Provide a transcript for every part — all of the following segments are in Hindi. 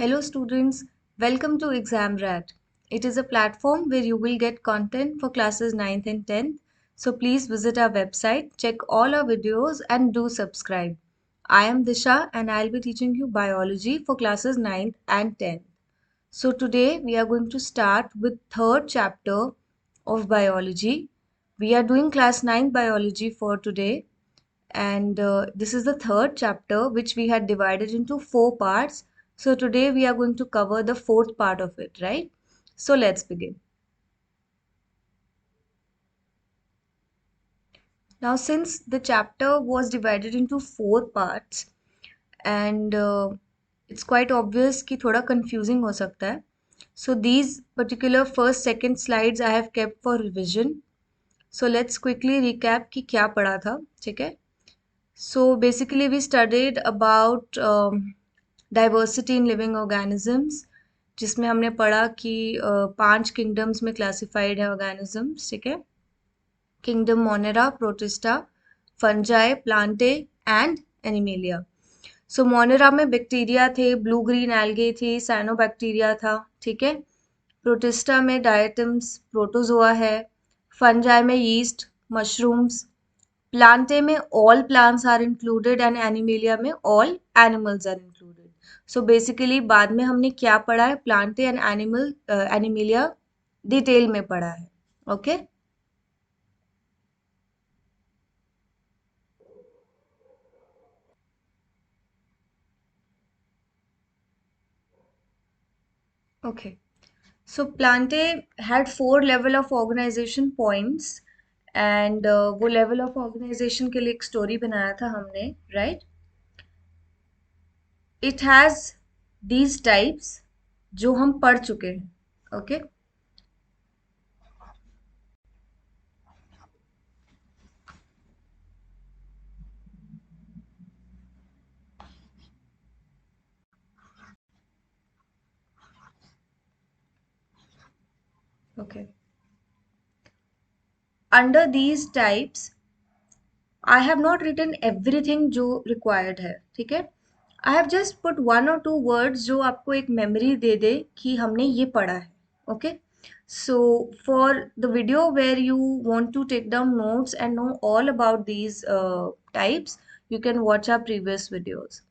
Hello students, welcome to Exam Rat. It is a platform where you will get content for classes 9th and 10th. So please visit our website, check all our videos and do subscribe. I am Disha and I'll be teaching you biology for classes 9th and 10th. So today we are going to start with third chapter of biology. We are doing class 9 biology for today and this is the third chapter which we had divided into four parts. So today we are going to cover the fourth part of it, right? So let's begin. Now since the chapter was divided into four parts and it's quite obvious कि थोड़ा confusing हो सकता है. So these particular first second slides I have kept for revision. So let's quickly recap कि क्या पढ़ा था, ठीक है? So basically we studied about diversity in living organisms, जिसमें हमने पढ़ा कि 5 किंगडम्स में क्लासिफाइड है ऑर्गेनिजम्स, ठीक है? Kingdom Monera, Protista, fungi, Plantae and Animalia. So Monera में बैक्टीरिया थे, ब्लू ग्रीन एल्गे थी, साइनोबैक्टीरिया था, ठीक है? प्रोटिस्टा में डायटम्स, प्रोटोजोआ है. फंजाई में यीस्ट, मशरूम्स. प्लांटे में all plants are included and Animalia में all animals are included. So basically बाद में हमने क्या पढ़ा है, प्लांटे एंड एनिमेलिया डिटेल में पढ़ा है. Okay okay. So Plante had 4 level of organization points and वो level of organization के लिए एक story बनाया था हमने, right? It has these types जो हम पढ़ चुके हैं, okay? Okay. Under these types, I have not written everything जो required है, ठीक है? I have just put 1 or 2 words जो आपको एक memory दे दे कि हमने ये पढ़ा है, okay? So for the video where you want to take down notes and know all about these types, you can watch our previous videos.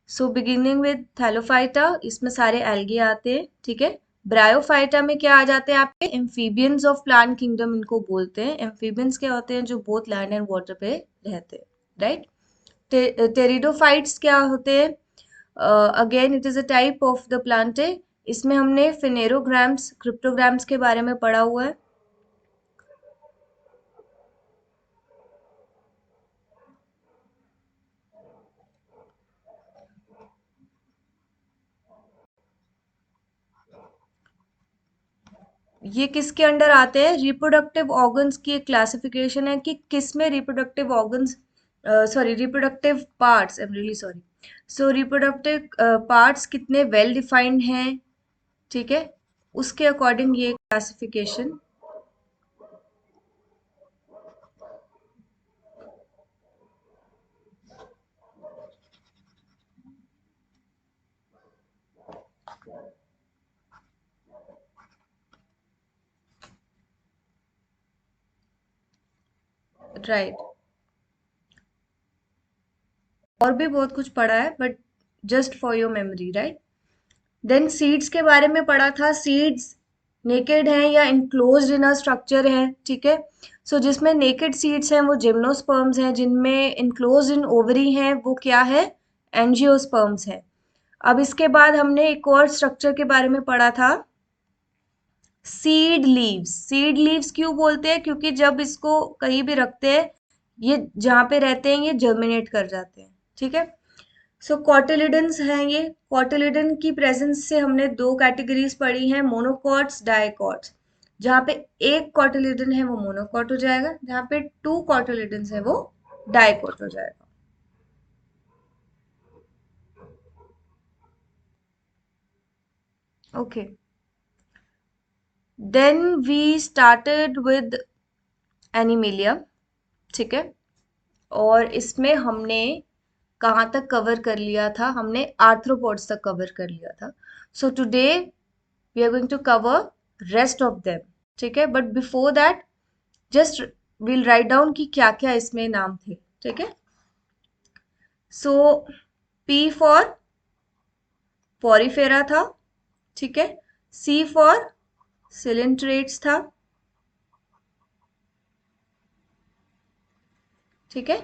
So beginning with Thallophyta, इसमें सारे algae आते हैं, ठीक है? ब्रायोफाइटा में क्या आ जाते हैं आपके, एम्फीबियंस ऑफ प्लांट किंगडम इनको बोलते हैं. एम्फीबियंस क्या होते हैं, जो बोथ लैंड एंड वाटर पे रहते हैं, राइट? टेरिडोफाइट्स क्या होते हैं, again it is a type of the Plantae. इसमें हमने फिनेरोग्राम्स, क्रिप्टोग्राम्स के बारे में पढ़ा हुआ है. ये किसके अंडर आते हैं, रिप्रोडक्टिव ऑर्गन्स की एक क्लासिफिकेशन है कि किस में reproductive organs, sorry reproductive parts, I am really sorry. So reproductive parts कितने वेल डिफाइंड हैं, ठीक है? उसके अकॉर्डिंग ये क्लासिफिकेशन. राइट. और भी बहुत कुछ पढ़ा है but just for your memory, right? Then seeds के बारे में पढ़ा था. सीड्स नेकेड हैं या इनक्लोज्ड इन अ स्ट्रक्चर है, ठीक है? सो जिसमें नेकेड सीड्स हैं वो जिम्नोस्पर्म्स हैं, जिनमें इनक्लोज्ड इन ओवरी हैं वो क्या है, एंजियोस्पर्म्स है. अब इसके बाद हमने एक और स्ट्रक्चर के बारे में पढ़ा था, सीड लीव्स. सीड लीव्स क्यों बोलते हैं, क्योंकि जब इसको कहीं भी रखते हैं, ये जहाँ पे रहते हैं ये जर्मिनेट कर जाते हैं, ठीक है? सो कॉटिलिडन्स हैं ये. कॉटिलिडन की प्रेजेंस से हमने 2 कैटेगरीज पढ़ी हैं, मोनोकॉट्स, डाइकॉट्स. जहाँ पे एक कॉटिलिडन है वो मोनोकॉट हो जाएगा, जहाँ पे 2 कॉटिलिडन्स है वो डाइकॉट हो जाएगा. Okay. Then we started with animalia, ठीक है? और इसमें हमने कहाँ तक कवर कर लिया था, हमने आर्थ्रोपोड्स तक कवर कर लिया था. So today we are going to cover rest of them, ठीक है। But before that just will write down कि क्या क्या इसमें नाम थे, ठीक है। सो पी फॉर पॉरीफेरा था, ठीक है। सी फॉर सिलिंट्रेट्स था, ठीक है।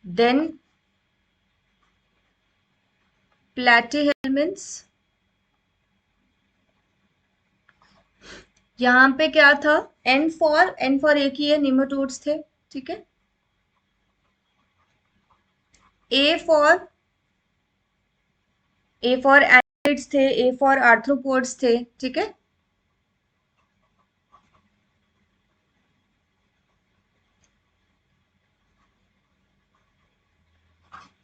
देन प्लेटिहेल्मिन्थ्स, यहाँ पे क्या था, एन फॉर एक ही है, निमेटोड्स थे, ठीक है। ए फॉर एनिड्स थे, ए फॉर आर्थ्रोपोड्स थे, ठीक है।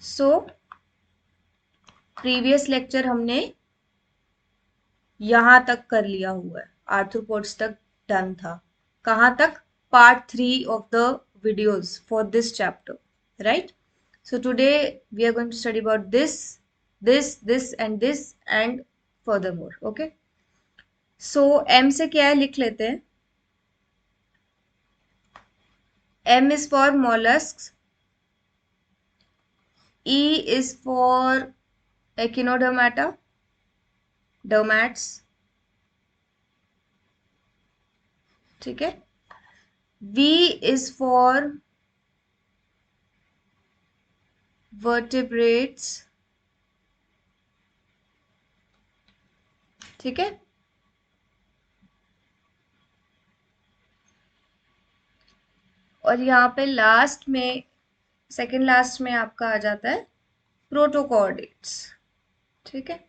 सो प्रीवियस लेक्चर हमने यहां तक कर लिया हुआ है, आर्थ्रोपोड्स तक डन था। कहां तक, part 3 of the videos for this chapter, right. So today we are going to study about this and further more, okay. So M से क्या है लिख लेते हैं। M is for mollusc, E is for echinodermata, डर्मैट्स, ठीक है। V is for vertebrates, ठीक है। और यहाँ पे लास्ट में, सेकंड लास्ट में आपका आ जाता है प्रोटोकॉर्डेट्स, ठीक है।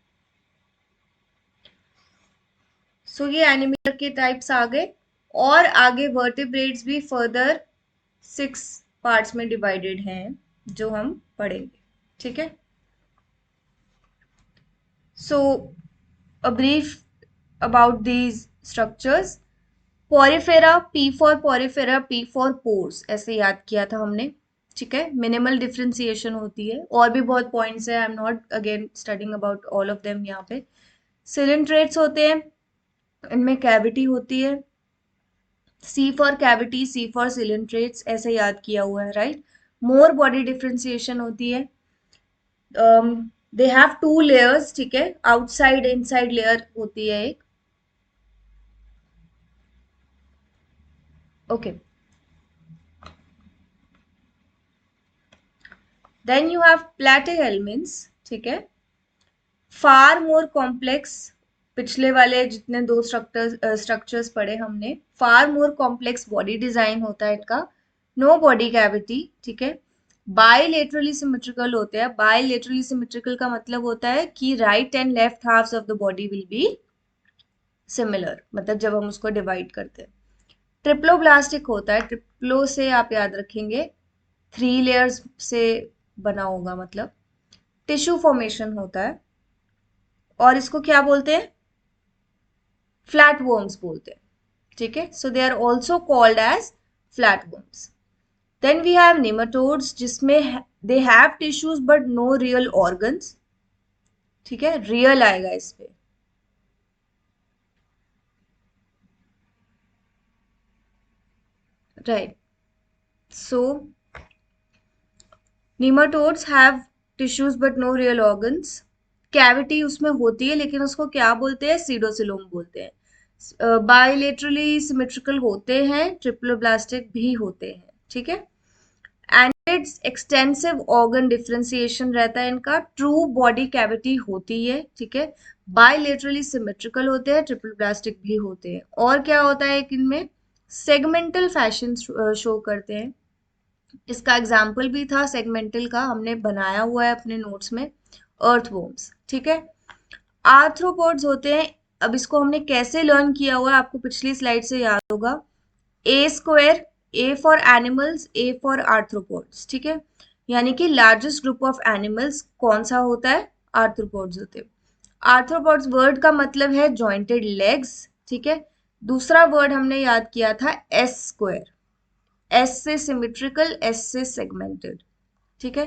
सो ये एनिमल के टाइप्स आ गए, और आगे वर्टिब्रेट्स भी फर्दर 6 पार्ट्स में डिवाइडेड हैं जो हम पढ़ेंगे, ठीक है। So a brief about these structures. Porifera, P for Porifera, P for pores, ऐसे याद किया था हमने, ठीक है। मिनिमल डिफ्रेंसिएशन होती है, और भी बहुत पॉइंट्स है, I am not again studying about all of them यहाँ पे। सिलिंड्रेट्स होते हैं, इनमें कैविटी होती है। सी फॉर कैविटी, सी फॉर सिलिंड्रेट्स, ऐसे याद किया हुआ है, राइट। मोर बॉडी डिफ्रेंसिएशन होती है। दे हैव 2 लेयर्स, ठीक है, आउटसाइड इनसाइड लेयर होती है एक, ओके। देन यू हैव प्लेटिहेल्मिन्थ्स, ठीक है। फार मोर कॉम्प्लेक्स, पिछले वाले जितने 2 स्ट्रक्चर्स पढ़े हमने, फार मोर कॉम्प्लेक्स बॉडी डिजाइन होता है इनका। नो बॉडी कैविटी, ठीक है। बायलेटरली सिमेट्रिकल होते हैं। बायलेटरली सिमेट्रिकल का मतलब होता है कि right and left halves of the body will be similar, मतलब जब हम उसको डिवाइड करते हैं। ट्रिप्लोब्लास्टिक होता है, ट्रिप्लो से आप याद रखेंगे 3 लेयर्स से बना होगा, मतलब टिश्यू फॉर्मेशन होता है, और इसको क्या बोलते हैं, फ्लैट वर्म्स बोलते हैं, ठीक है। So they are also called as flat worms. Then we have nematodes, जिसमें they have tissues but no real organs, ठीक है, रियल आएगा इस पे। Right, so nematodes have tissues but no real organs. Cavity उसमें होती है, लेकिन उसको क्या बोलते हैं, सीडोसिलोम बोलते हैं। बायलेटरली सिमेट्रिकल होते हैं, ट्रिप्लोब्लास्टिक भी होते हैं, ठीक है। एनिड्स एक्सटेंसिव ऑर्गन डिफरेंशिएशन रहता है इनका। ट्रू बॉडी कैविटी होती है, ठीक है। बायलेटरली सिमेट्रिकल होते हैं, ट्रिप्लोब्लास्टिक भी होते हैं। और क्या होता है कि इनमें सेगमेंटल फैशन शो करते हैं। इसका एग्जाम्पल भी था सेगमेंटल का, हमने बनाया हुआ है अपने नोट्स में, अर्थवॉर्म्स, ठीक है। आर्थ्रोपोड्स होते हैं, अब इसको हमने कैसे लर्न किया हुआ है आपको पिछली स्लाइड से याद होगा। A square, A for animals, A for arthropods, ठीक है। यानी कि लार्जेस्ट ग्रुप ऑफ एनिमल्स कौन सा होता है, आर्थ्रोपोड्स होते हैं। आर्थ्रोपोड्स वर्ड का मतलब है जॉइंटेड लेग्स, ठीक है। दूसरा वर्ड हमने याद किया था एस स्क्वायर, एस से सिमेट्रिकल, एस से सेगमेंटेड, ठीक है,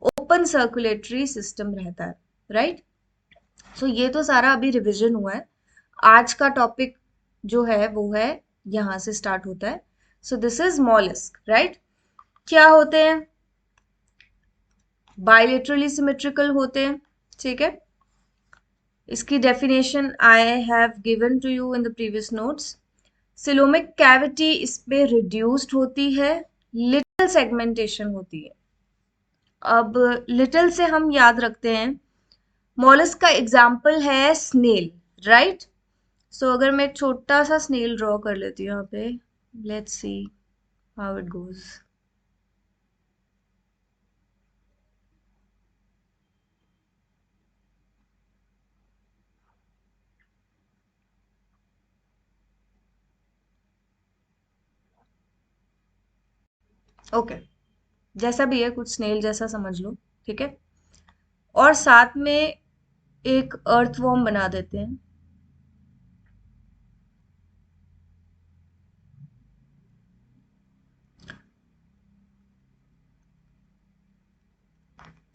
ओपन सर्कुलेटरी सिस्टम रहता है, राइट। सो ये तो सारा अभी रिवीजन हुआ है। आज का टॉपिक जो है वो है, यहाँ से स्टार्ट होता है। So this is mollusc, right. क्या होते हैं? बायलेटरली सिमेट्रिकल होते हैं, ठीक है। इसकी definition I have given to you in the previous notes. Coelomic cavity इस पे रिड्यूस्ड होती है, लिटिल सेगमेंटेशन होती है। अब लिटिल से हम याद रखते हैं, मॉलस्क का एग्जाम्पल है स्नेल, राइट। सो अगर मैं छोटा सा स्नेल ड्रॉ कर लेती हूँ यहाँ पे, let's see how it goes. Okay, जैसा भी है, कुछ स्नेल जैसा समझ लो, ठीक है। और साथ में एक अर्थवॉर्म बना देते हैं,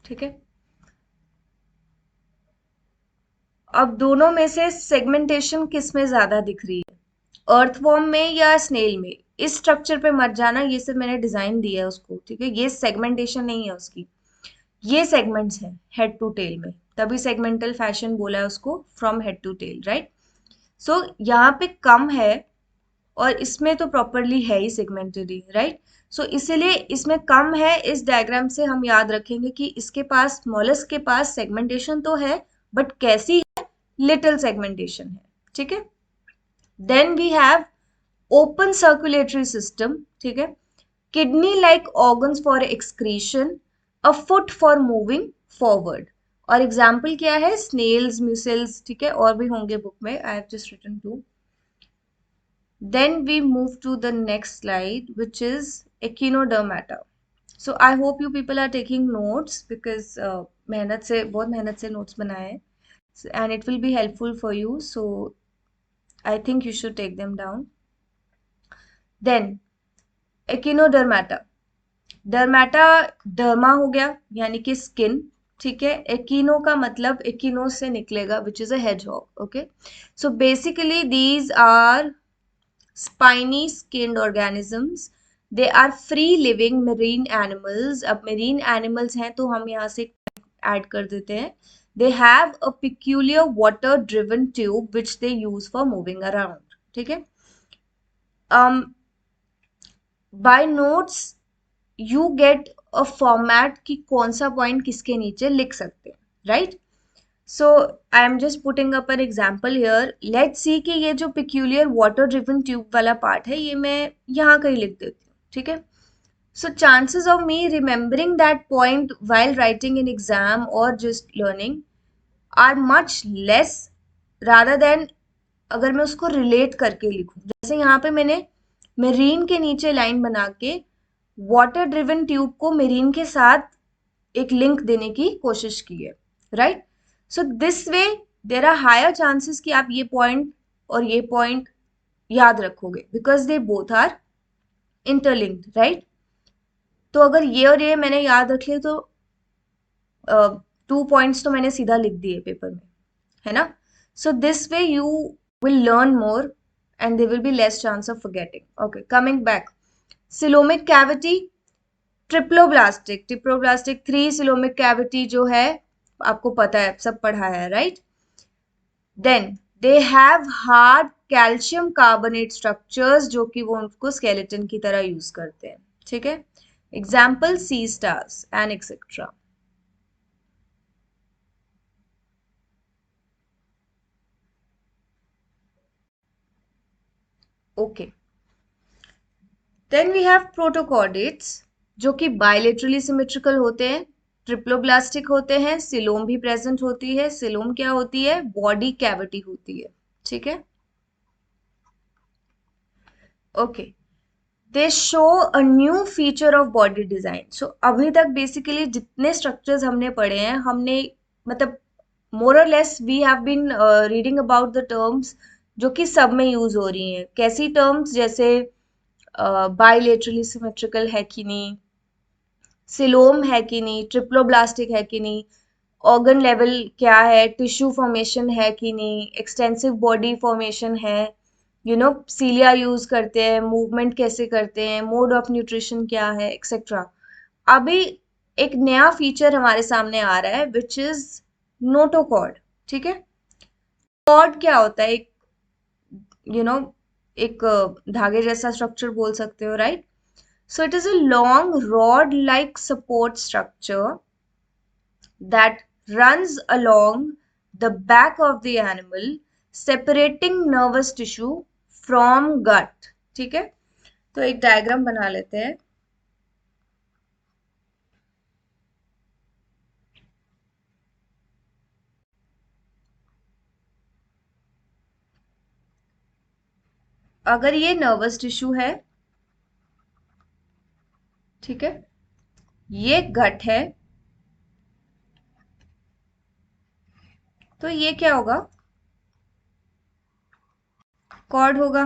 ठीक है। अब दोनों में से सेगमेंटेशन किस में ज्यादा दिख रही है, अर्थवॉर्म में या स्नेल में? इस स्ट्रक्चर पे मत जाना, ये सिर्फ मैंने डिजाइन दिया है उसको, ठीक है। ये सेगमेंटेशन नहीं है उसकी, ये सेगमेंट्स हैं हेड टू टेल में, तभी सेगमेंटल फैशन बोला है उसको, from head to tail, right. So यहाँ पे कम है, और इसमें तो प्रॉपरली है ही सेगमेंटेड, राइट। सो इसीलिए इसमें कम है। इस डायग्राम से हम याद रखेंगे कि इसके पास, मॉलस्क के पास सेगमेंटेशन तो है, बट कैसी है? लिटिल सेगमेंटेशन है, ठीक है। Then we have open circulatory system, ठीक है, kidney like organs for excretion, a foot for moving forward. और एग्जाम्पल क्या है? स्नेल्स, म्यूसिल्स, ठीक है, और भी होंगे बुक में, I have just written too. Then we move to the next slide, which is echinodermata. So I hope you people are taking notes, because मेहनत से, बहुत मेहनत से notes बनाए हैं, and it will be helpful for you. So I think you should take them down. Then echinodermata. Dermata, derma हो गया यानी कि स्किन, ठीक है। एकिनो का मतलब एकिनो से निकलेगा, which is a hedgehog, okay. So basically these are spiny skinned organisms. They are free living marine animals. अब marine animals हैं तो हम यहाँ से ऐड कर देते हैं। They have a peculiar water driven tube which they use for moving around, ठीक है। By notes you get a format कि कौन सा पॉइंट किसके नीचे लिख सकते हैं, right. So I am just putting up an example here. Let's see कि ये जो पिक्यूलियर वाटर ड्रिवन ट्यूब वाला पार्ट है, ये मैं यहाँ कहीं लिख देती हूँ, ठीक है। So chances of me remembering that point while writing in exam or just learning are much less rather than अगर मैं उसको रिलेट करके लिखूं। जैसे यहाँ पे मैंने मेरीन के नीचे लाइन बना के वाटर ड्रिवन ट्यूब को मेरीन के साथ एक लिंक देने की कोशिश की है, right. So this way there are higher chances कि आप ये पॉइंट और ये पॉइंट याद रखोगे, because they both are interlinked, right. तो अगर ये और ये मैंने याद रख लिया, तो 2 पॉइंट्स तो मैंने सीधा लिख दिए पेपर में, है ना। So this way you will learn more and there will be less chance of forgetting. Okay, coming back. Coelomic cavity, triploblastic 3 coelomic cavity जो है, आपको पता है, सब पढ़ा है, right. Then they have hard calcium carbonate structures, जो कि वो उनको स्केलेटन की तरह यूज करते हैं, ठीक है। Example sea stars and etcetera. Okay, then we have protochordates, जो कि बायलेटरली सिमेट्रिकल होते हैं, ट्रिप्लोब्लास्टिक होते हैं, सिलोम भी प्रेजेंट होती है। सिलोम क्या होती है? बॉडी कैविटी होती है, ठीक है। Okay, they show a new feature of body design. So अभी तक बेसिकली जितने स्ट्रक्चर्स हमने पढ़े हैं, हमने मतलब मोर और less we have been reading about the terms जो कि सब में यूज हो रही हैं। कैसी टर्म्स? जैसे बाइलेटरली सिमेट्रिकल है कि नहीं, सिलोम है कि नहीं, ट्रिप्लोब्लास्टिक है कि नहीं, ऑर्गन लेवल क्या है, टिश्यू फॉर्मेशन है कि नहीं, एक्सटेंसिव बॉडी फॉर्मेशन है, सीलिया यूज करते हैं, मूवमेंट कैसे करते हैं, मोड ऑफ न्यूट्रिशन क्या है, एक्सेट्रा। अभी एक नया फीचर हमारे सामने आ रहा है विच इज नोटोकॉर्ड। ठीक है, कॉर्ड क्या होता है? एक यू नो एक धागे जैसा स्ट्रक्चर बोल सकते हो, right? So it is a long rod-like support structure that runs along the back of the animal, separating nervous tissue from gut. ठीक है, तो एक डायग्राम बना लेते हैं। अगर ये नर्वस टिश्यू है, ठीक है, ये गट है, तो ये क्या होगा? कॉर्ड होगा।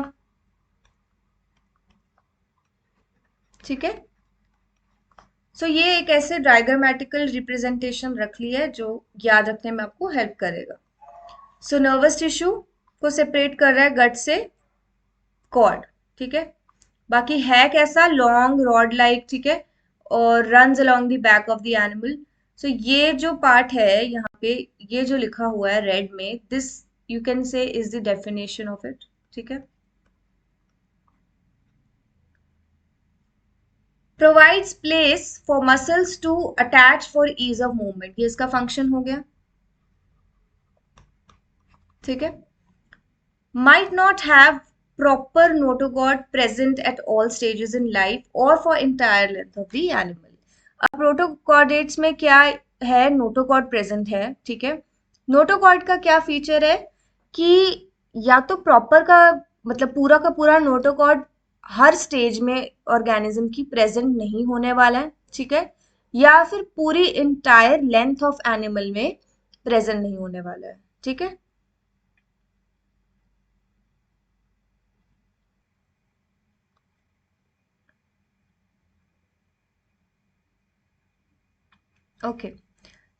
ठीक है, सो ये एक ऐसे डायग्रामेटिकल रिप्रेजेंटेशन रख ली है जो याद रखने में आपको हेल्प करेगा। सो नर्वस टिश्यू को सेपरेट कर रहा है गट से कॉर्ड। ठीक है, बाकी है कैसा? Long rod like. ठीक है, और runs along the back of the animal. So ये जो पार्ट है यहाँ पे, ये जो लिखा हुआ है रेड में, this you can say is the definition of it. ठीक है, provides place for muscles to attach for ease of movement, ये इसका फंक्शन हो गया। ठीक है, might not have proper notochord present at all stages in life or for entire length of the animal. अब प्रोटोकॉर्डेट्स में क्या है? नोटोकॉर्ड प्रेजेंट है। ठीक है, नोटोकॉर्ड का क्या फीचर है कि या तो प्रॉपर का मतलब पूरा का पूरा नोटोकॉर्ड हर स्टेज में ऑर्गेनिज्म की प्रेजेंट नहीं होने वाला है। ठीक है, या फिर पूरी इंटायर लेंथ ऑफ एनिमल में प्रेजेंट नहीं होने वाला है। ठीक है, ओके।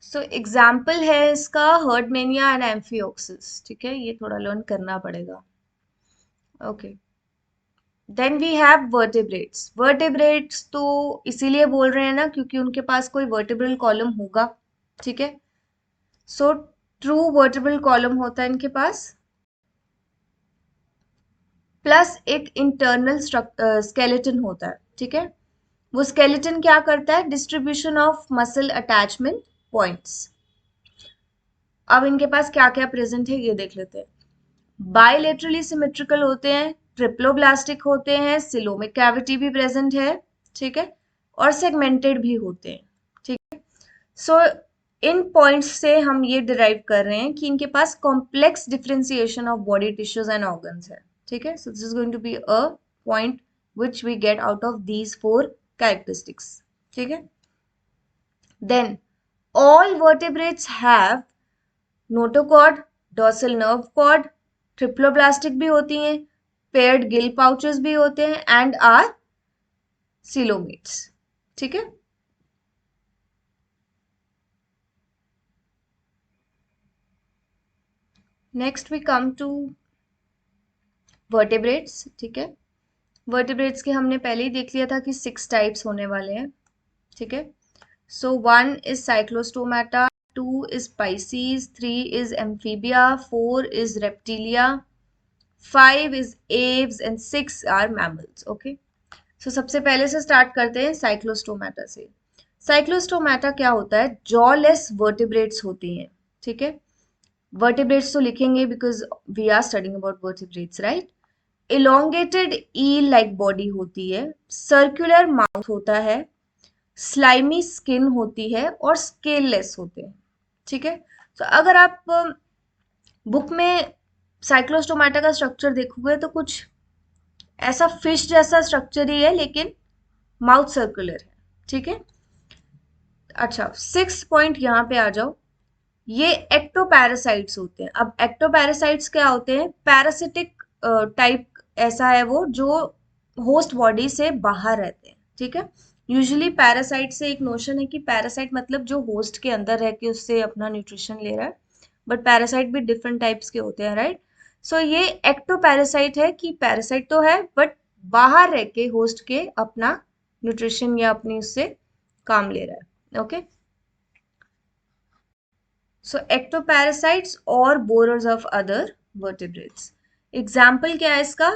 सो एग्जाम्पल है इसका हर्डमेनिया एंड एम्फियोक्सिस। ठीक है, ये थोड़ा लर्न करना पड़ेगा। Okay, then we have vertebrates. Vertebrates तो इसीलिए बोल रहे हैं ना क्योंकि उनके पास कोई वर्टेब्रल कॉलम होगा। ठीक है, सो ट्रू वर्टेब्रल कॉलम होता है इनके पास, प्लस एक इंटरनल स्केलेटन होता है। ठीक है, वो स्केलेटन क्या करता है? Distribution of muscle attachment points. अब इनके पास क्या क्या प्रेजेंट है ये देख लेते हैं। बाइलेटरली सिमेट्रिकल होते हैं, ट्रिप्लोब्लास्टिक होते हैं, सिलोमिक कैविटी भी प्रेजेंट है। ठीक है, और सेगमेंटेड भी होते हैं। ठीक है, सो इन पॉइंट्स से हम ये डिराइव कर रहे हैं कि इनके पास complex differentiation of body tissues and organs है। ठीक है, so this is going to be a point which we get out of these four characteristics. ठीक है, then all vertebrates have notochord, dorsal nerve cord, triploblastic भी होती हैं, पेयर्ड गिल पाउचेस भी होते हैं एंड आर सिलोमेट्स। ठीक है, next we come to vertebrates. ठीक है, वर्टेब्रेट्स के हमने पहले ही देख लिया था कि 6 टाइप्स होने वाले हैं। ठीक है, सो 1 is Cyclostomata, 2 is Pisces, 3 is Amphibia, 4 is Reptilia, 5 is Aves and 6 are mammals. Okay, so सबसे पहले से स्टार्ट करते हैं साइक्लोस्टोमाटा से। साइक्लोस्टोमाटा क्या होता है? जॉलेस वर्टिब्रेट्स होती हैं। ठीक है, वर्टिब्रेट्स तो लिखेंगे because we are studying about vertebrates, right? Elongated eel like body होती है, सर्कुलर माउथ होता है, स्लाइमी स्किन होती है और स्केललेस होते हैं। ठीक है, तो अगर आप बुक में साइक्लोस्टोमाटा का स्ट्रक्चर देखोगे तो कुछ ऐसा फिश जैसा स्ट्रक्चर ही है लेकिन माउथ सर्कुलर है। ठीक है, अच्छा 6 पॉइंट यहाँ पे आ जाओ। ये एक्टोपैरासाइट्स होते हैं। अब एक्टोपैरासाइट्स क्या होते हैं? पैरासिटिक टाइप ऐसा है वो जो होस्ट बॉडी से बाहर रहते हैं, ठीक है। यूजुअली पैरासाइट से एक नोशन है कि पैरासाइट मतलब जो होस्ट के अंदर रह के उससे अपना न्यूट्रिशन ले रहा है, बट पैरासाइट भी डिफरेंट टाइप्स के होते हैं, राइट। सो ये एक्टो पैरासाइट है कि पैरासाइट तो है बट बाहर रह के होस्ट के अपना न्यूट्रिशन या अपनी उससे काम ले रहा है, ओके। सो एक्टोपैरासाइट्स और borers of other vertebrates. Example क्या है इसका,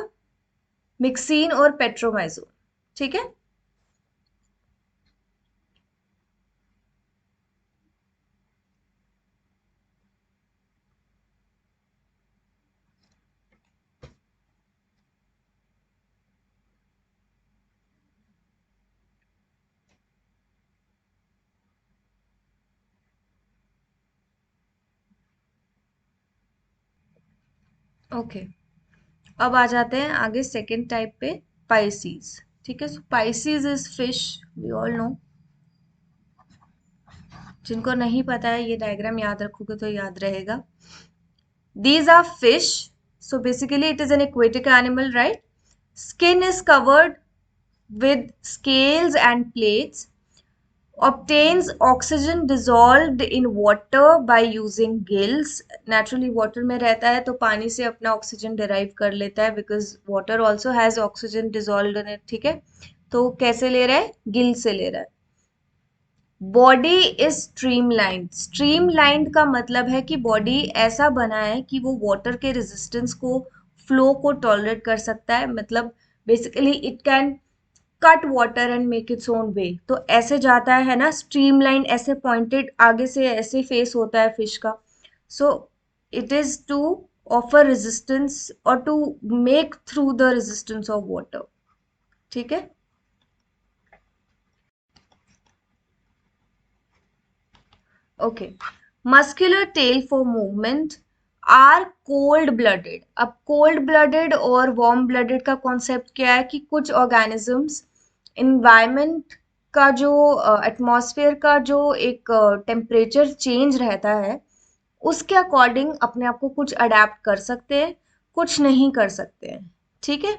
मिक्सिन और पेट्रोमाइजोन, ठीक है। ओके, अब आ जाते हैं आगे सेकेंड टाइप पे, पाइसीज, ठीक है। So Pisces is fish, we all know. जिनको नहीं पता है ये डायग्राम याद रखोगे तो याद रहेगा। These are fish. So basically it is an aquatic animal, right? Skin is covered with scales and plates. Obtains oxygen dissolved in water by using gills. Naturally water में रहता है तो पानी से अपना ऑक्सीजन derive कर लेता है because water also has oxygen dissolved in it, ठीक है। तो कैसे ले रहा है, गिल से ले रहा है। Body is streamlined. स्ट्रीमलाइंड का मतलब है कि बॉडी ऐसा बना है कि वो वाटर के रेजिस्टेंस को, फ्लो को टॉलरेट कर सकता है, मतलब basically it can cut water and make its own way. तो ऐसे जाता है ना, स्ट्रीमलाइन ऐसे पॉइंटेड आगे से ऐसे फेस होता है फिश का। So it is to offer resistance और to make through the resistance of water, ठीक है। Okay, muscular tail for movement, are cold blooded. अब कोल्ड ब्लडेड और वार्म ब्लडेड का कॉन्सेप्ट क्या है कि कुछ ऑर्गेनिजम्स इन्वायरमेंट का जो एटमॉस्फेयर का जो एक टेम्परेचर चेंज रहता है उसके अकॉर्डिंग अपने आप को कुछ अडेप्ट कर सकते हैं, कुछ नहीं कर सकते हैं, ठीक है।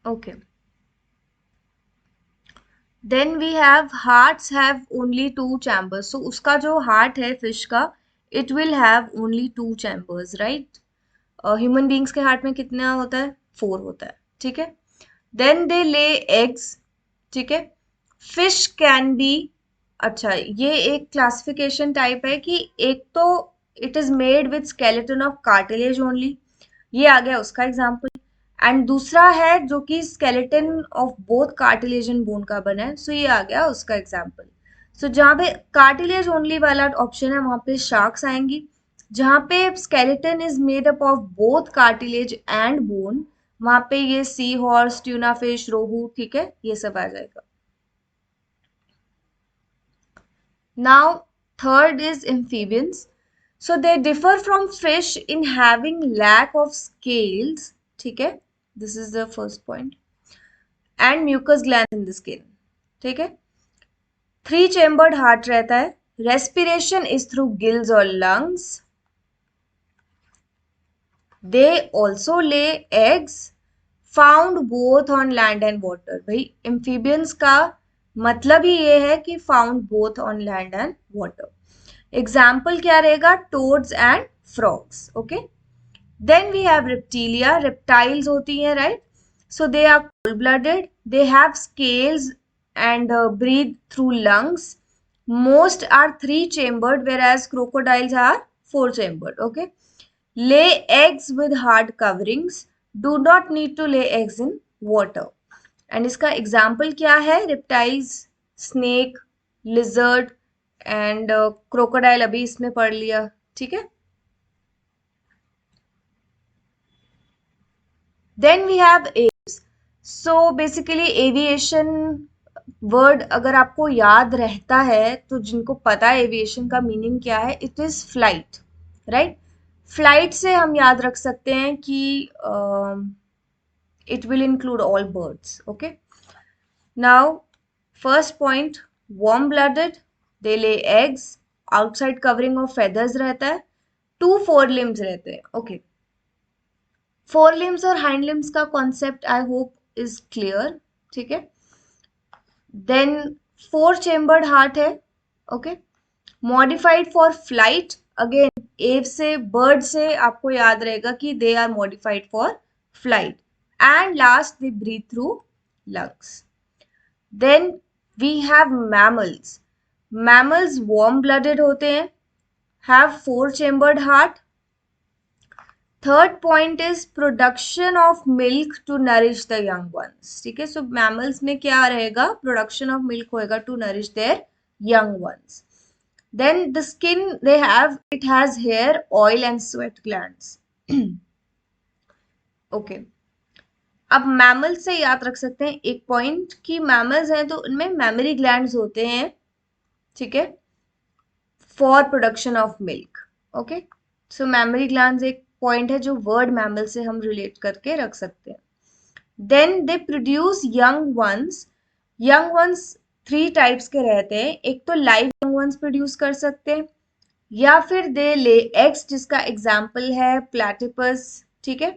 Okay, then we have hearts have only two chambers. So उसका जो हार्ट है फिश का, it will have only two chambers, right. Human beings के हार्ट में कितना होता है, 4 होता है, ठीक है। देन दे ले एग्स, ठीक है। फिश कैन बी, अच्छा ये एक क्लासिफिकेशन टाइप है कि एक तो it is made with skeleton of cartilage only, ये आ गया उसका एग्जाम्पल। एंड दूसरा है जो कि skeleton of both cartilage and bone का बना है, सो ये आ गया उसका एग्जाम्पल। सो जहाँ पे कार्टिलेज ओनली वाला ऑप्शन है वहां पे शार्क्स आएंगी, जहाँ पे skeleton is made up of both cartilage and bone वहां पे ये सी हॉर्स, ट्यूना फिश, रोहू, ठीक है, ये सब आ जाएगा। Now third is amphibians. So they differ from fish in having lack of scales, ठीक है, this is the first point, and mucus glands in the skin, ठीक है। 3 चेम्बर्ड हार्ट रहता है, रेस्पिरेशन इज थ्रू गिल्स और lungs, they also lay eggs, found both on land and water. भाई एम्फीबियंस का मतलब ही ये है कि found both on land and water. Example क्या रहेगा, toads and frogs, okay. Then we have reptilia. Reptiles होती हैं, right? So they are cold-blooded. They have scales and breathe through lungs. Most are 3-chambered, whereas crocodiles are 4-chambered. Okay. Lay eggs with hard coverings. Do not need to lay eggs in water. And इसका example क्या है? Reptiles, snake, lizard and crocodile अभी इसमें पढ़ लिया, ठीक है। Then we have apes. So basically aviation word अगर आपको याद रहता है तो जिनको पता है एविएशन का मीनिंग क्या है, it is flight, right. Flight से हम याद रख सकते हैं कि it will include all birds, okay. Now first point, warm blooded, they lay eggs, outside covering of feathers रहता है, 2 फोर लिम्स रहते हैं. ओके, फोर लिम्स और हाइंड लिम्स का concept I hope is clear. ठीक है. देन 4 चेम्बर्ड हार्ट है. Okay, modified for flight. Again एव से, बर्ड से आपको याद रहेगा कि they are modified for flight. And last they breathe through lungs. Then we have mammals. Mammals warm blooded होते हैं, have 4 chambered heart. Third point is production of milk to nourish the young ones. ठीक है, so mammals में क्या रहेगा, production of milk होएगा to nourish their young ones. Then the skin they have, it has hair, oil and sweat glands. Okay. अब मैमल्स से याद रख सकते हैं एक पॉइंट कि मैमल्स हैं तो उनमें मेमोरी ग्लैंड्स होते हैं. ठीक है, for production of milk. Okay, so mammary glands एक पॉइंट है जो वर्ड मैमल से हम रिलेट करके रख सकते हैं. Then they produce young ones. Young ones 3 types के रहते हैं. एक तो लाइव यंग वंस प्रोड्यूस कर सकते हैं, या फिर दे ले एग्स, जिसका एग्जाम्पल है प्लेटिपस. ठीक है.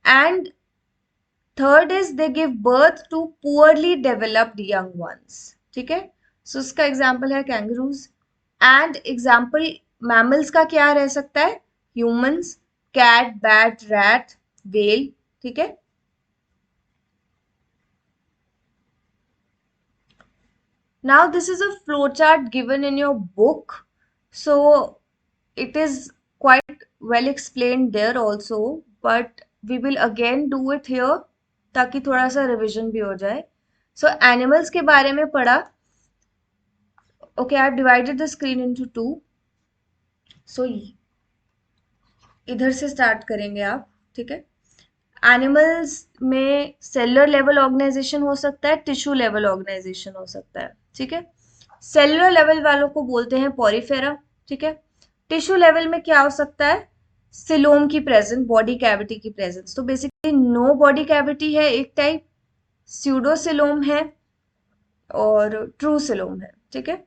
And third is they give birth to poorly developed young ones. ठीक है, सो उसका एग्जाम्पल है कैंगरूज. एंड एग्जाम्पल मैमल्स का क्या रह सकता है, humans, cat, bat, rat, whale. ठीक है. Now this is a flow chart given in your book, so it is quite well explained there also, but we will again do it here ताकि थोड़ा सा रिविजन भी हो जाए. सो एनिमल्स के बारे में पढ़ा. Okay, I divided the screen into 2. सो इधर से स्टार्ट करेंगे आप. ठीक है. एनिमल्स में सेलुलर लेवल ऑर्गेनाइजेशन हो सकता है, टिश्यू लेवल ऑर्गेनाइजेशन हो सकता है. ठीक है. सेलुलर लेवल वालों को बोलते हैं पॉरीफेरा. ठीक है. टिश्यू लेवल में क्या हो सकता है, सिलोम की प्रेजेंस, बॉडी कैविटी की प्रेजेंस. तो बेसिकली नो बॉडी कैविटी है एक टाइप, स्यूडोसिलोम है और ट्रू सिलोम है. ठीक है.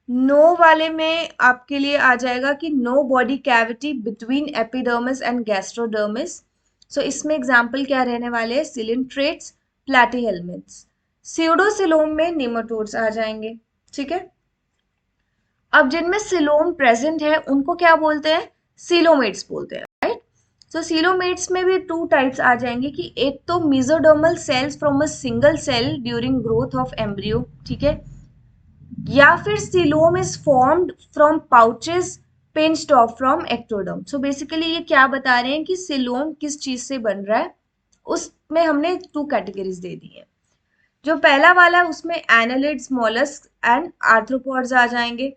नो वाले में आपके लिए आ जाएगा कि no body cavity between epidermis and gastrodermis. So इसमें एग्जांपल क्या रहने वाले हैं, सिलिंट्रेट्स, प्लैटीहेल्मिन्थ्स. स्यूडोसिलोम में निमेटोड्स आ जाएंगे. ठीक है. अब जिनमें सिलोम प्रेजेंट है उनको क्या बोलते हैं, सीलोमेट्स बोलते हैं. राइट. सो सीलोमेट्स में भी 2 टाइप्स आ जाएंगे कि एक तो mesodermal cells from a single cell during growth of embryo. ठीक है. या फिर coelom is formed from pouches pinched off from ectoderm. So basically ये क्या बता रहे हैं कि सिलोम किस चीज से बन रहा है, उसमें हमने 2 कैटेगरीज दे दी है. जो पहला वाला है उसमें एनालिड्स, मोलस्क एंड आर्थ्रोपॉड्स आ जाएंगे.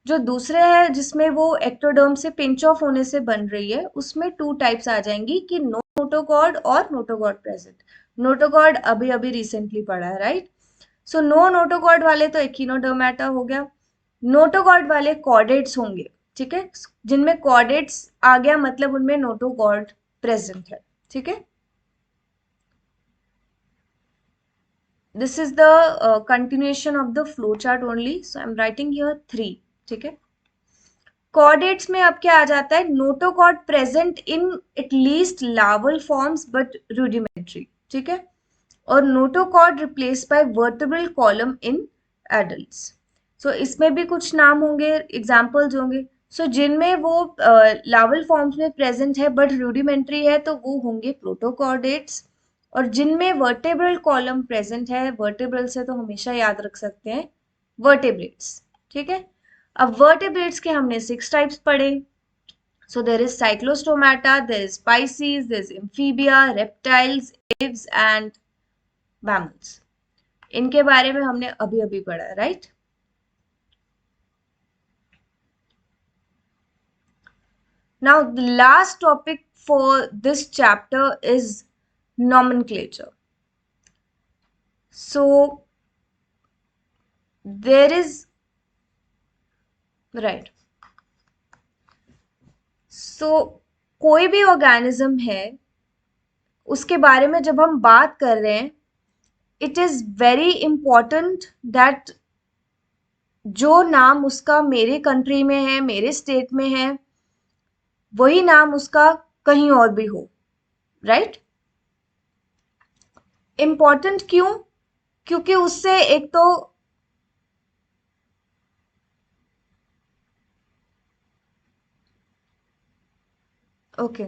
जो दूसरे है जिसमें वो एक्टोडर्म से पिंच ऑफ होने से बन रही है, उसमें 2 टाइप्स आ जाएंगी कि नोटोकॉर्ड और नोटोकॉर्ड प्रेजेंट. नोटोकॉर्ड अभी अभी रिसेंटली पढ़ा है. राइट. सो नो नोटोकॉर्ड वाले तो एकिनोडर्मेटा हो गया. नोटोकॉर्ड वाले कॉर्डेट्स होंगे. ठीक है, जिनमें कॉर्डेट्स आ गया मतलब उनमें नोटोकॉर्ड प्रेजेंट है. ठीक है. This is the continuation of the flow chart only, so I'm writing here 3. ठीक है. कॉर्डेट्स में अब क्या आ जाता है, notochord present in at least larval forms but rudimentary. ठीक है. और notochord replace by vertebral column in adults. So इसमें भी कुछ नाम होंगे, एग्जांपल्स होंगे. सो जिनमें वो लार्वल फॉर्म्स में प्रेजेंट है बट रूडिमेंट्री है तो वो होंगे प्रोटोकॉर्डेट्स. और जिनमें वर्टेब्रल कॉलम प्रेजेंट है, वर्टेब्रल से तो हमेशा याद रख सकते हैं वर्टेब्रेट्स. ठीक है. अब वर्टेब्रेट्स के हमने 6 टाइप्स पढ़े. So there is Cyclostomata, there is Pisces, there is Amphibia, reptiles, Aves and mammals. इनके बारे में हमने अभी अभी पढ़ा है. Right. Now the last topic for this chapter is nomenclature. So there is right. So कोई भी ऑर्गेनिज्म है उसके बारे में जब हम बात कर रहे हैं, it is very important that जो नाम उसका मेरे कंट्री में है, मेरे स्टेट में है, वही नाम उसका कहीं और भी हो, राइट? इम्पॉर्टेंट क्यों? क्योंकि उससे एक तो okay,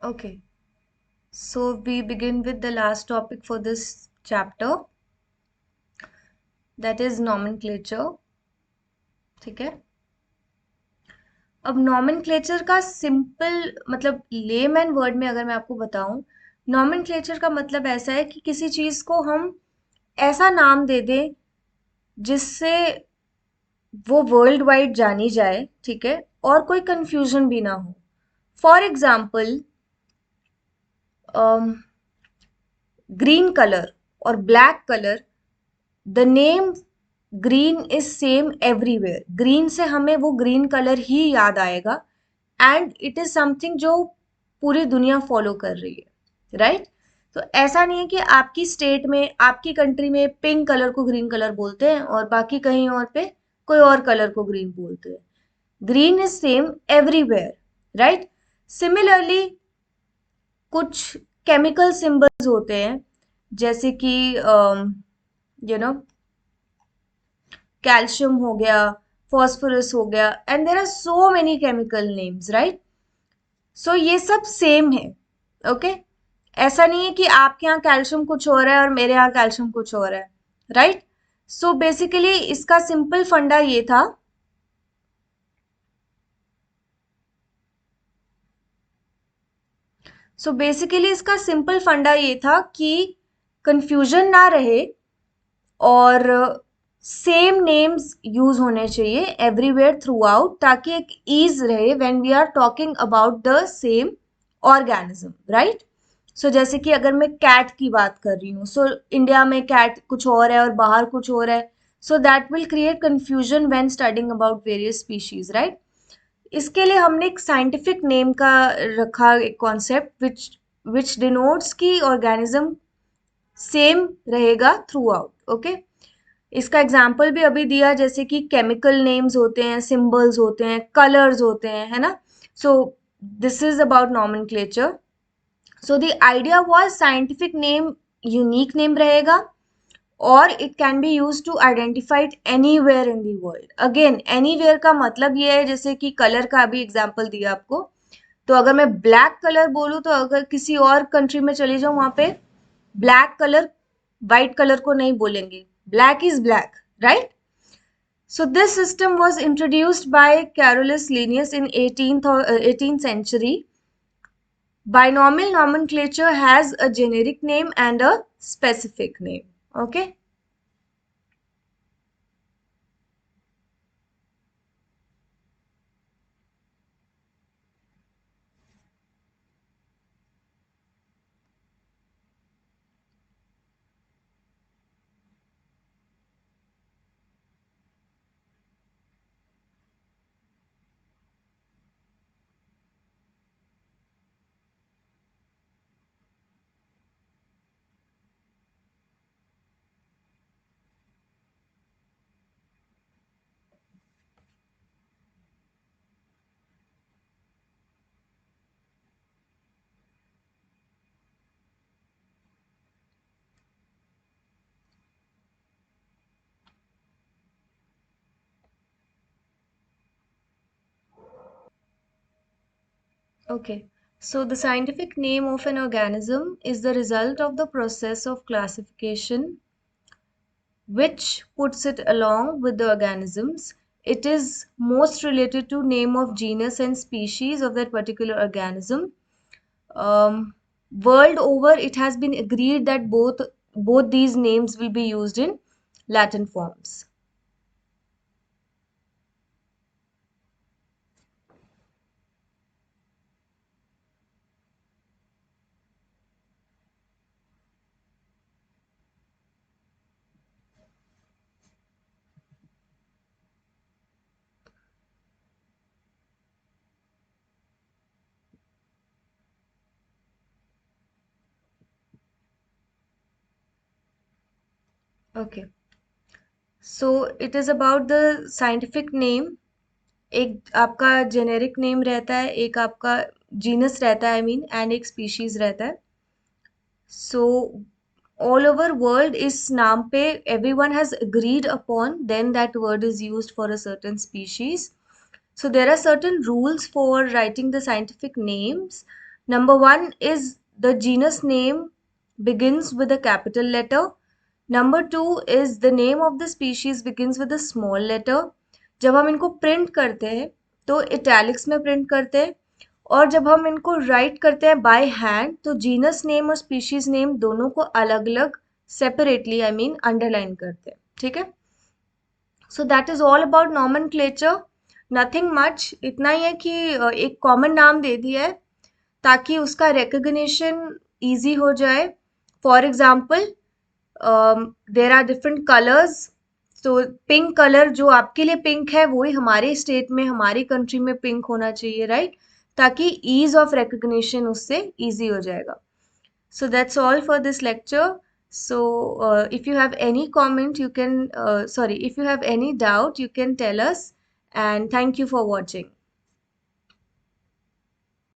okay, so we begin with the last topic for this chapter, that is nomenclature. ठीक है? अब नॉमेनक्लेचर का सिंपल मतलब लेमैन वर्ड में अगर मैं आपको बताऊं, नॉमेनक्लेचर का मतलब ऐसा है कि किसी चीज को हम ऐसा नाम दे दें जिससे वो वर्ल्ड वाइड जानी जाए, ठीक है, और कोई कंफ्यूजन भी ना हो। फॉर एग्जाम्पल, ग्रीन कलर और black colour, the name green is same everywhere. Green से हमें वो ग्रीन कलर ही याद आएगा, एंड इट इज समथिंग जो पूरी दुनिया फॉलो कर रही है, राइट? तो ऐसा नहीं है कि आपकी स्टेट में, आपकी कंट्री में पिंक कलर को ग्रीन कलर बोलते हैं और बाकी कहीं और पे कोई और कलर को ग्रीन बोलते हैं। Green is same everywhere, right? Similarly कुछ केमिकल सिंबल्स होते हैं, जैसे कि यू नो कैल्शियम हो गया, फॉस्फोरस हो गया, and there are so many chemical names, right? So ये सब सेम है, ओके? ऐसा नहीं है कि आपके यहाँ कैल्शियम कुछ हो रहा है और मेरे यहाँ कैल्शियम कुछ हो रहा है, राइट? सो बेसिकली इसका सिंपल फंडा ये था, इसका सिंपल फंडा ये था कि कंफ्यूजन ना रहे और सेम नेम्स यूज होने चाहिए एवरीवेयर थ्रू आउट, ताकि एक ईज रहे when we are talking about the same organism, right? So जैसे कि अगर मैं कैट की बात कर रही हूँ, सो इंडिया में कैट कुछ और है और बाहर कुछ और है, so that will create confusion when studying about various species, right? इसके लिए हमने एक साइंटिफिक नेम का रखा, एक कॉन्सेप्ट विच डिनोट्स की ऑर्गेनिज्म सेम रहेगा थ्रू आउट, ओके? इसका एग्जाम्पल भी अभी दिया, जैसे कि केमिकल नेम्स होते हैं, सिंबल्स होते हैं, कलर्स होते हैं, है ना? So this is about nomenclature. So the idea was scientific name unique name रहेगा और it can be use to identified anywhere in the world. Again anywhere का मतलब ये है, जैसे कि कलर का अभी एग्जाम्पल दिया आपको, तो अगर मैं ब्लैक कलर बोलूं तो अगर किसी और कंट्री में चली जाऊं, वहां पे ब्लैक कलर व्हाइट कलर को नहीं बोलेंगे, black is black, right? So this system was introduced by Carolus Linnaeus in 18th century. Binomial nomenclature has a generic name and a specific name. Okay. Okay. So the scientific name of an organism is the result of the process of classification which puts it along with the organisms. It is most related to name of genus and species of that particular organism. Um, World over, it has been agreed that both these names will be used in Latin forms. Okay. So it is about the scientific name. एक आपका जेनेरिक नेम रहता है, एक आपका जीनस रहता है, आई मीन, एंड एक स्पीशीज रहता है. सो ऑल ओवर वर्ल्ड इस नाम पे everyone has agreed upon, then that word is used for a certain species. So there are certain rules for writing the scientific names. Number one is the genus name begins with a capital letter. Number two is the name of the species begins with a small letter. जब हम इनको प्रिंट करते हैं तो इटैलिक्स में प्रिंट करते हैं, और जब हम इनको राइट करते हैं बाय हैंड तो जीनस नेम और स्पीशीज नेम दोनों को अलग अलग सेपरेटली, आई मीन, अंडरलाइन करते हैं. ठीक है. So that is all about nomenclature. Nothing much. इतना ही है कि एक कॉमन नाम दे दिया है ताकि उसका रिकग्निशन ईजी हो जाए. For example, there are different colours. तो पिंक कलर जो आपके लिए पिंक है वही हमारे स्टेट में, हमारी कंट्री में पिंक होना चाहिए, राइट? ताकि ईज ऑफ रिकग्निशन उससे ईजी हो जाएगा. So that's all for this lecture. So if you have any comment, you can, sorry, if you have any doubt, you can tell us. And thank you for watching.